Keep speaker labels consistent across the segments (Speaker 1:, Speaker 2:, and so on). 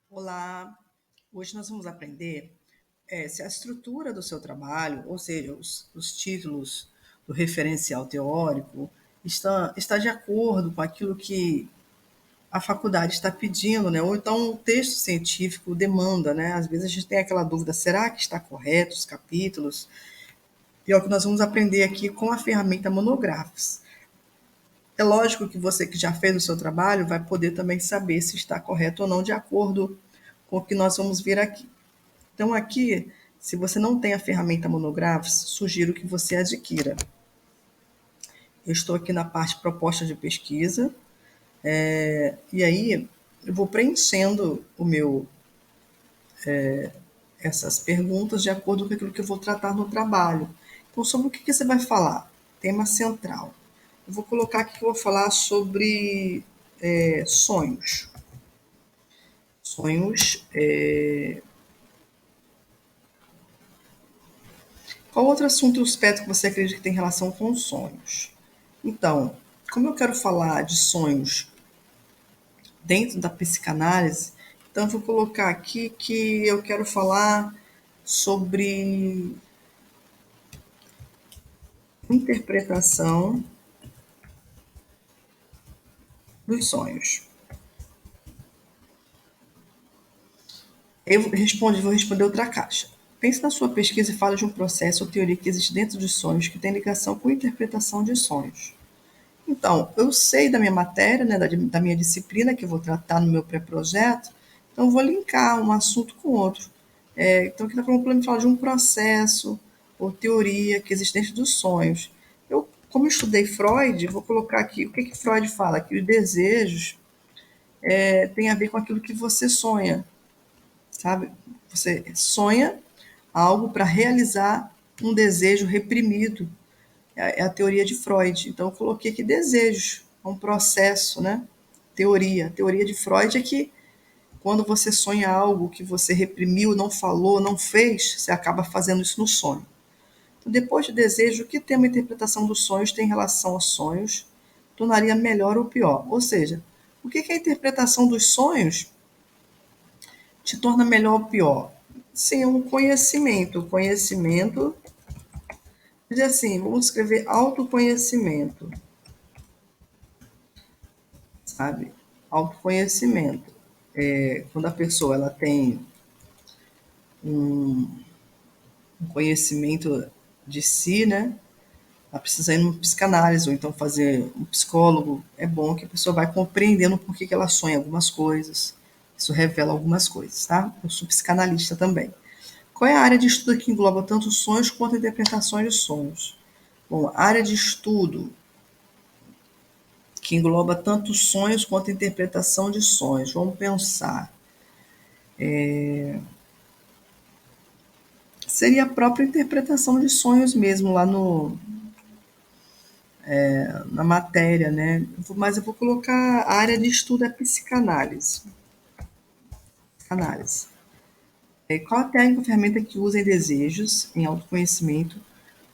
Speaker 1: Olá, hoje nós vamos aprender se a estrutura do seu trabalho, ou seja, os títulos do referencial teórico, está de acordo com aquilo que a faculdade está pedindo, né? Ou então o texto científico demanda, né? Às vezes a gente tem aquela dúvida, será que está correto os capítulos? E é o que nós vamos aprender aqui com a ferramenta Monographs. É lógico que você que já fez o seu trabalho vai poder também saber se está correto ou não, de acordo com o que nós vamos ver aqui. Então, aqui, se você não tem a ferramenta Monographs, sugiro que você adquira. Eu estou aqui na parte proposta de pesquisa, e aí eu vou preenchendo essas perguntas de acordo com aquilo que eu vou tratar no trabalho. Então, sobre o que você vai falar? Tema central. Eu vou colocar aqui que eu vou falar sobre sonhos. Sonhos. Qual outro assunto ou aspecto que você acredita que tem relação com sonhos? Então, como eu quero falar de sonhos dentro da psicanálise, então eu vou colocar aqui que eu quero falar sobre interpretação dos sonhos. Vou responder outra caixa. Pense na sua pesquisa e fale de um processo ou teoria que existe dentro de sonhos que tem ligação com interpretação de sonhos. Então, eu sei da minha matéria, né, da minha disciplina que eu vou tratar no meu pré-projeto, então eu vou linkar um assunto com outro. Então, aqui está falando para me falar de um processo ou teoria que existe dentro dos sonhos. Eu, como eu estudei Freud, vou colocar aqui o que Freud fala, que os desejos têm a ver com aquilo que você sonha, sabe? Você sonha algo para realizar um desejo reprimido. É a teoria de Freud. Então, eu coloquei aqui desejos, é um processo, né? Teoria. A teoria de Freud é que quando você sonha algo que você reprimiu, não falou, não fez, você acaba fazendo isso no sonho. Então, depois de desejo, o que tem uma interpretação dos sonhos tem relação aos sonhos, tornaria melhor ou pior. Ou seja, o que a interpretação dos sonhos te torna melhor ou pior? Sim, um conhecimento. Conhecimento, diz assim, vamos escrever autoconhecimento, sabe? Autoconhecimento. Quando a pessoa ela tem um conhecimento de si, né? Ela precisa ir numa psicanálise ou então fazer um psicólogo. É bom que a pessoa vai compreendendo por que ela sonha algumas coisas. Isso revela algumas coisas, tá? Eu sou psicanalista também. Qual é a área de estudo que engloba tanto sonhos quanto interpretações de sonhos? Bom, a área de estudo que engloba tanto sonhos quanto interpretação de sonhos. Vamos pensar. Seria a própria interpretação de sonhos mesmo, lá no, na matéria, né? Mas eu vou colocar a área de estudo é psicanálise. Psicanálise. Qual a técnica ou ferramenta que usa em desejos, em autoconhecimento,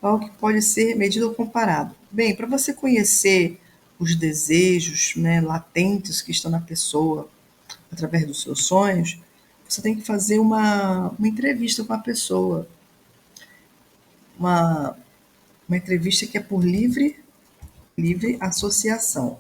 Speaker 1: qual que pode ser medido ou comparado? Bem, para você conhecer os desejos, né, latentes que estão na pessoa através dos seus sonhos, você tem que fazer uma entrevista com a pessoa, uma, uma entrevista que é por livre associação.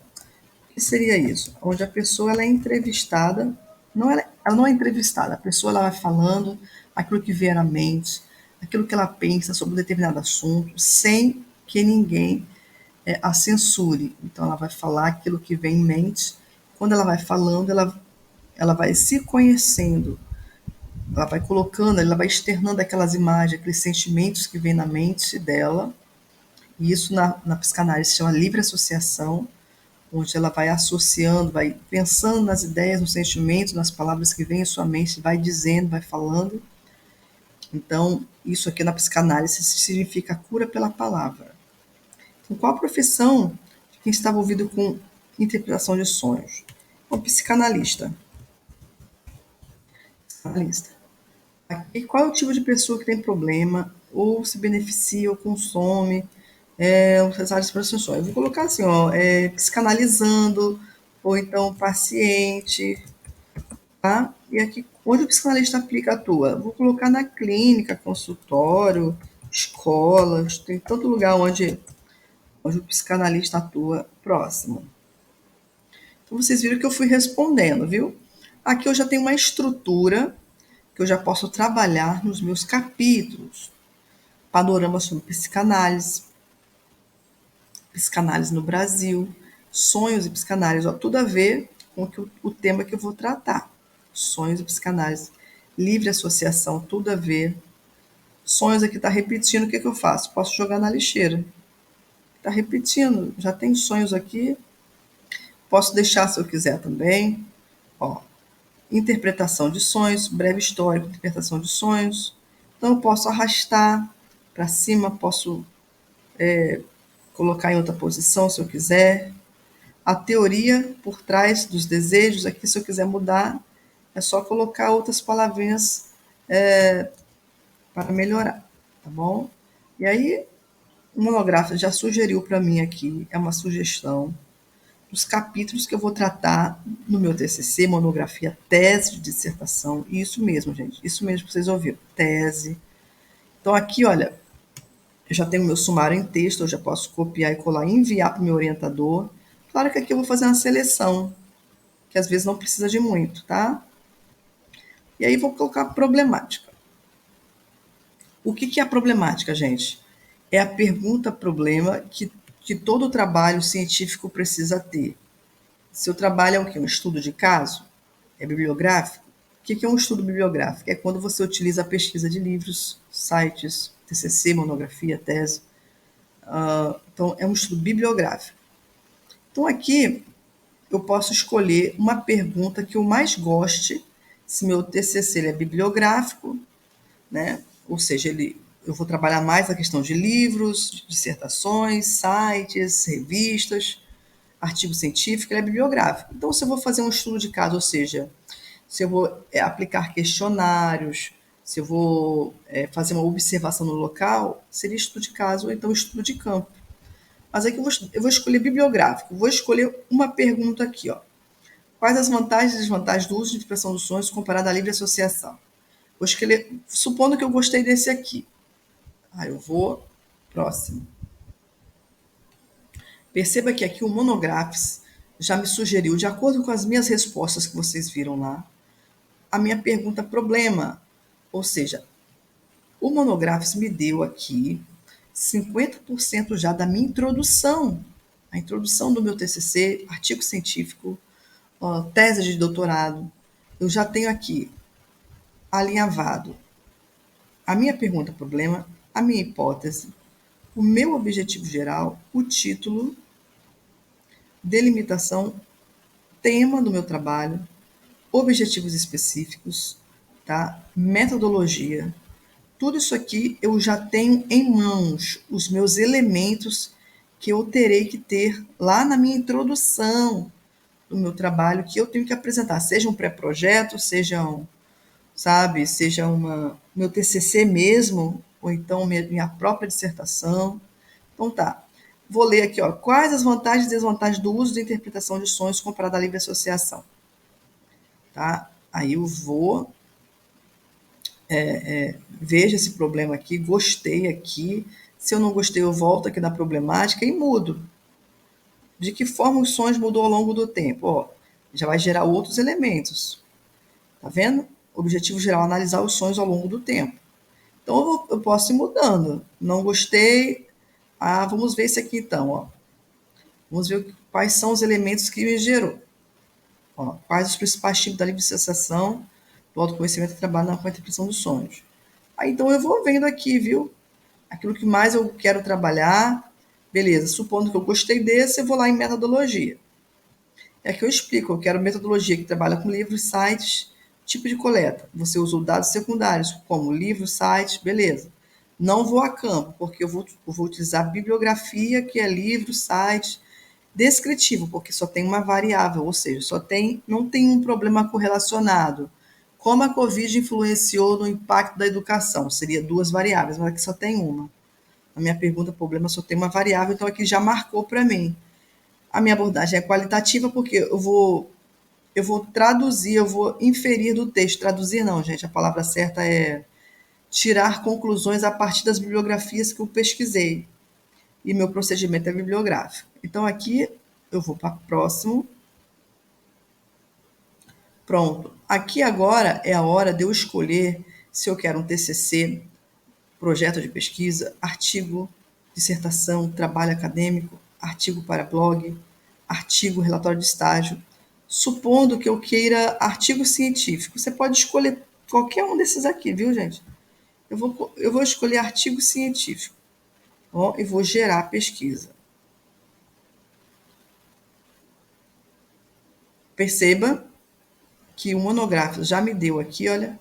Speaker 1: O que seria isso? Onde a pessoa ela é entrevistada, ela não é entrevistada, a pessoa ela vai falando aquilo que vê na mente, aquilo que ela pensa sobre um determinado assunto, sem que ninguém a censure. Então ela vai falar aquilo que vem em mente. Quando ela vai falando, ela vai se conhecendo, ela vai colocando, ela vai externando aquelas imagens, aqueles sentimentos que vem na mente dela. E isso na psicanálise se chama livre associação, onde ela vai associando, vai pensando nas ideias, nos sentimentos, nas palavras que vêm em sua mente, vai dizendo, vai falando. Então, isso aqui na psicanálise significa cura pela palavra. Então, qual a profissão de quem está envolvido com interpretação de sonhos? Um psicanalista. Psicanalista. E qual é o tipo de pessoa que tem problema, ou se beneficia, ou consome as áreas de sonhos? Eu vou colocar assim, ó, psicanalizando, ou então paciente, tá? E aqui, onde o psicanalista aplica, atua? Vou colocar na clínica, consultório, escolas, tem tanto lugar onde o psicanalista atua próximo. Então, vocês viram que eu fui respondendo, viu? Aqui eu já tenho uma estrutura que eu já posso trabalhar nos meus capítulos. Panorama sobre psicanálise, psicanálise no Brasil, sonhos e psicanálise, ó, tudo a ver com o tema que eu vou tratar. Sonhos e psicanálise. Livre associação, tudo a ver. Sonhos aqui está repetindo, o que eu faço? Posso jogar na lixeira. Está repetindo, já tem sonhos aqui. Posso deixar se eu quiser também. Ó, interpretação de sonhos, breve histórico, interpretação de sonhos. Então eu posso arrastar para cima, posso colocar em outra posição se eu quiser. A teoria por trás dos desejos, aqui se eu quiser mudar, é só colocar outras palavrinhas para melhorar, tá bom? E aí, o monográfico já sugeriu para mim aqui, é uma sugestão, dos capítulos que eu vou tratar no meu TCC, monografia, tese de dissertação, isso mesmo, gente, isso mesmo que vocês ouviram, tese. Então aqui, olha, eu já tenho o meu sumário em texto, eu já posso copiar e colar e enviar para o meu orientador. Claro que aqui eu vou fazer uma seleção, que às vezes não precisa de muito, tá? E aí vou colocar problemática. O que é a problemática, gente? É a pergunta-problema que todo trabalho científico precisa ter. Seu trabalho é o quê? Um estudo de caso? É bibliográfico? O que é um estudo bibliográfico? É quando você utiliza a pesquisa de livros, sites, TCC, monografia, tese. Então, é um estudo bibliográfico. Então, aqui eu posso escolher uma pergunta que eu mais goste, se meu TCC ele é bibliográfico, né? Ou seja, eu vou trabalhar mais a questão de livros, dissertações, sites, revistas, artigo científico, ele é bibliográfico. Então, se eu vou fazer um estudo de caso, ou seja, se eu vou aplicar questionários, se eu vou fazer uma observação no local, seria estudo de caso ou então estudo de campo. Mas aqui eu vou escolher bibliográfico. Vou escolher uma pergunta aqui, ó. Quais as vantagens e desvantagens do uso de interpretação dos sonhos comparado à livre associação? Vou escolher, supondo que eu gostei desse aqui. Aí eu vou, próximo. Perceba que aqui o Monographes já me sugeriu, de acordo com as minhas respostas que vocês viram lá, a minha pergunta problema. Ou seja, o Monographes me deu aqui 50% já da minha introdução. A introdução do meu TCC, artigo científico, tese de doutorado. Eu já tenho aqui alinhavado a minha pergunta problema, a minha hipótese, o meu objetivo geral, o título, delimitação, tema do meu trabalho, objetivos específicos, tá? Metodologia. Tudo isso aqui eu já tenho em mãos, os meus elementos que eu terei que ter lá na minha introdução do meu trabalho, que eu tenho que apresentar, seja um pré-projeto, seja sabe, seja meu TCC mesmo, ou então minha própria dissertação. Então tá, vou ler aqui, ó, quais as vantagens e desvantagens do uso da interpretação de sonhos comparado à livre associação, tá? Aí eu vou vejo esse problema aqui, gostei aqui. Se eu não gostei, eu volto aqui na problemática e mudo. De que forma os sonhos mudou ao longo do tempo? Ó, já vai gerar outros elementos. Tá vendo? Objetivo geral, analisar os sonhos ao longo do tempo. Então, eu posso ir mudando. Não gostei. Ah, vamos ver esse aqui então. Ó. Vamos ver quais são os elementos que me gerou. Ó, quais os principais tipos da livre associação do autoconhecimento que trabalha com a interpretação dos sonhos. Aí, então, eu vou vendo aqui, viu? Aquilo que mais eu quero trabalhar. Beleza, supondo que eu gostei desse, eu vou lá em metodologia. É que eu explico, eu quero metodologia que trabalha com livros, sites, tipo de coleta. Você usa dados secundários, como livros, sites, beleza. Não vou a campo, porque eu vou utilizar bibliografia, que é livro, site, descritivo, porque só tem uma variável, ou seja, não tem um problema correlacionado. Como a Covid influenciou no impacto da educação? Seria duas variáveis, mas aqui só tem uma. A minha pergunta, problema, só tem uma variável, então aqui já marcou para mim. A minha abordagem é qualitativa porque eu vou eu vou traduzir, eu vou inferir do texto. Traduzir não, gente, a palavra certa é tirar conclusões a partir das bibliografias que eu pesquisei. E meu procedimento é bibliográfico. Então aqui eu vou para próximo. Pronto. Aqui agora é a hora de eu escolher se eu quero um TCC, projeto de pesquisa, artigo, dissertação, trabalho acadêmico, artigo para blog, artigo, relatório de estágio. Supondo que eu queira artigo científico, você pode escolher qualquer um desses aqui, viu, gente? Eu vou escolher artigo científico, ó, e vou gerar a pesquisa. Perceba que o monográfico já me deu aqui, olha,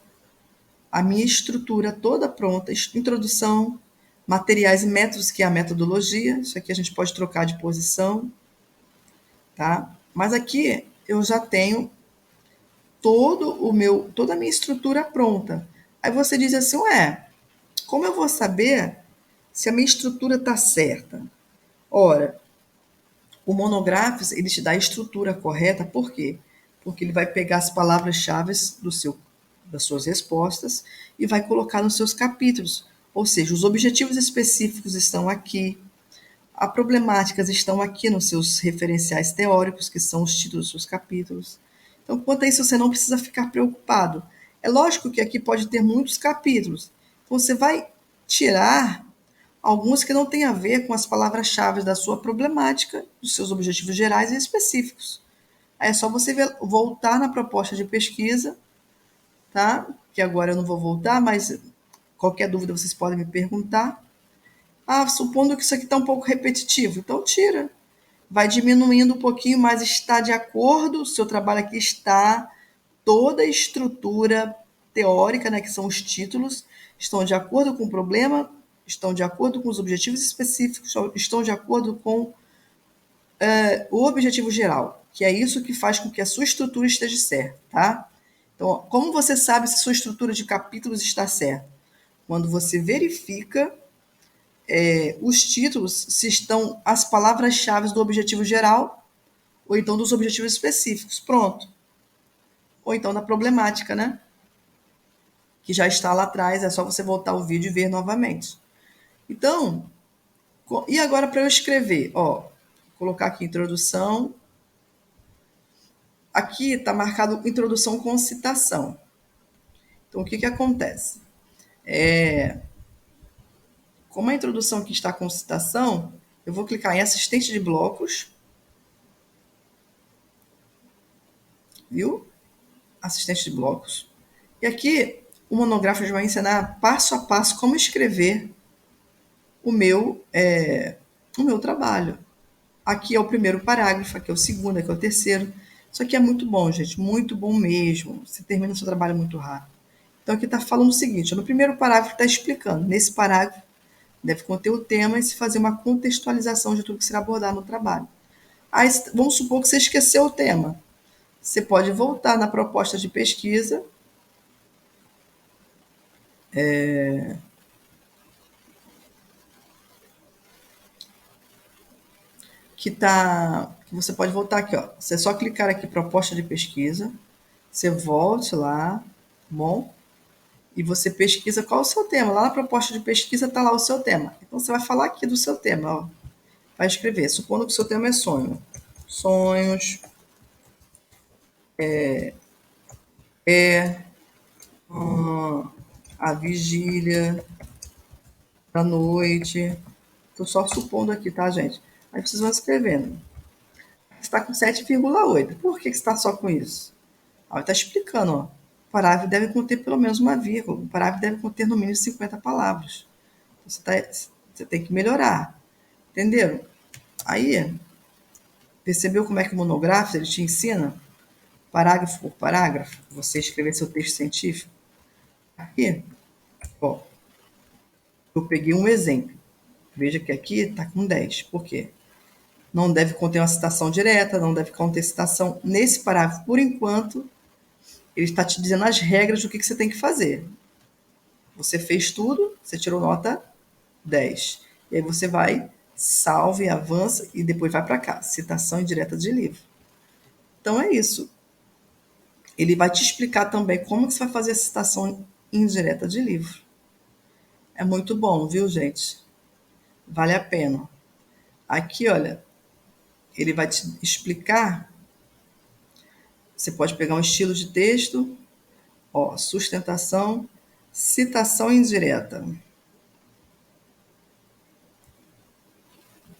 Speaker 1: a minha estrutura toda pronta, introdução, materiais e métodos, que é a metodologia. Isso aqui a gente pode trocar de posição, tá? Mas aqui eu já tenho toda a minha estrutura pronta. Aí você diz assim, ué, como eu vou saber se a minha estrutura está certa? Ora, o monográfico, ele te dá a estrutura correta, por quê? Porque ele vai pegar as palavras-chave das suas respostas e vai colocar nos seus capítulos. Ou seja, os objetivos específicos estão aqui, as problemáticas estão aqui nos seus referenciais teóricos, que são os títulos dos seus capítulos. Então, quanto a isso, você não precisa ficar preocupado. É lógico que aqui pode ter muitos capítulos. Então, você vai tirar alguns que não têm a ver com as palavras-chave da sua problemática, dos seus objetivos gerais e específicos. Aí é só você voltar na proposta de pesquisa, tá? Que agora eu não vou voltar, mas qualquer dúvida vocês podem me perguntar. Ah, supondo que isso aqui está um pouco repetitivo, então tira. Vai diminuindo um pouquinho, mas está de acordo, o seu trabalho aqui está, toda a estrutura teórica, né, que são os títulos, estão de acordo com o problema, estão de acordo com os objetivos específicos, estão de acordo com o objetivo geral, que é isso que faz com que a sua estrutura esteja certa, tá? Então, como você sabe se sua estrutura de capítulos está certa? Quando você verifica os títulos, se estão as palavras-chave do objetivo geral, ou então dos objetivos específicos. Pronto. Ou então da problemática, né? Que já está lá atrás, é só você voltar o vídeo e ver novamente. Então, e agora para eu escrever? Ó, vou colocar aqui introdução. Aqui está marcado introdução com citação. Então, o que acontece? Como a introdução aqui está com citação, eu vou clicar em assistente de blocos, viu? Assistente de blocos. E aqui o monográfico vai ensinar passo a passo como escrever o meu trabalho. Aqui é o primeiro parágrafo, aqui é o segundo, aqui é o terceiro. Isso aqui é muito bom, gente, muito bom mesmo. Você termina o seu trabalho muito rápido. Então aqui está falando o seguinte, no primeiro parágrafo está explicando. Nesse parágrafo deve conter o tema e se fazer uma contextualização de tudo que será abordado no trabalho. Aí vamos supor que você esqueceu o tema. Você pode voltar na proposta de pesquisa, que você pode voltar aqui, ó. Você só clicar aqui proposta de pesquisa, você volte lá, bom? E você pesquisa qual é o seu tema. Lá na proposta de pesquisa está lá o seu tema. Então você vai falar aqui do seu tema, ó. Vai escrever, supondo que o seu tema é sonho. Sonhos é a vigília da noite. Estou só supondo aqui, tá, gente? Aí vocês vão escrevendo. Você está com 7,8. Por que você está só com isso? Aí está explicando, ó. O parágrafo deve conter pelo menos uma vírgula. O parágrafo deve conter no mínimo 50 palavras. Você tem que melhorar. Entenderam? Aí, percebeu como é que o monográfico ele te ensina? Parágrafo por parágrafo, você escrever seu texto científico. Aqui, ó, eu peguei um exemplo. Veja que aqui está com 10. Por quê? Não deve conter uma citação direta, não deve conter citação. Nesse parágrafo, por enquanto, ele está te dizendo as regras do que você tem que fazer. Você fez tudo, você tirou nota 10. E aí você vai, salve, avança e depois vai para cá. Citação indireta de livro. Então é isso. Ele vai te explicar também como que você vai fazer a citação indireta de livro. É muito bom, viu, gente? Vale a pena. Aqui, olha, ele vai te explicar. Você pode pegar um estilo de texto, ó, sustentação, citação indireta. Vou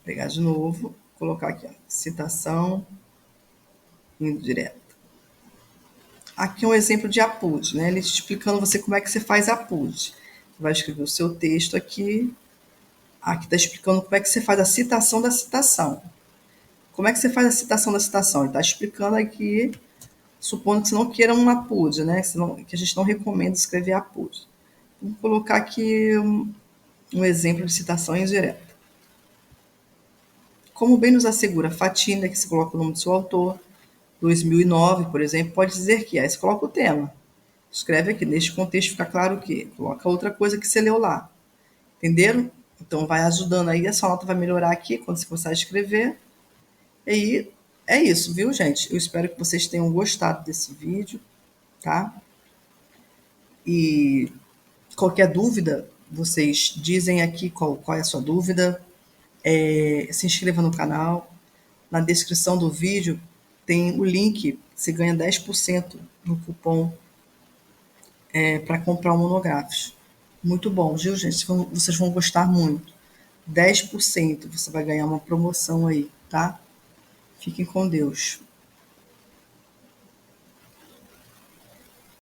Speaker 1: pegar de novo, colocar aqui, ó, citação indireta. Aqui é um exemplo de APUD, né? Ele te explicando você como é que você faz APUD. Você vai escrever o seu texto aqui. Aqui está explicando como é que você faz a citação da citação. Como é que você faz a citação da citação? Ele está explicando aqui, supondo que você não queira um APUD, né? Que a gente não recomenda escrever APUD. Vou colocar aqui um exemplo de citação indireta. Como bem nos assegura Fatina, que você coloca o nome do seu autor, 2009, por exemplo, pode dizer que, aí você coloca o tema. Escreve aqui, neste contexto fica claro que, coloca outra coisa que você leu lá. Entenderam? Então vai ajudando aí, a sua nota vai melhorar aqui quando você começar a escrever. E aí é isso, viu, gente? Eu espero que vocês tenham gostado desse vídeo, tá? E qualquer dúvida, vocês dizem aqui qual é a sua dúvida. Se inscreva no canal. Na descrição do vídeo tem o link, você ganha 10% no cupom para comprar o monográficos. Muito bom, viu, gente? Vocês vão gostar muito. 10% você vai ganhar uma promoção aí, tá? Fiquem com Deus.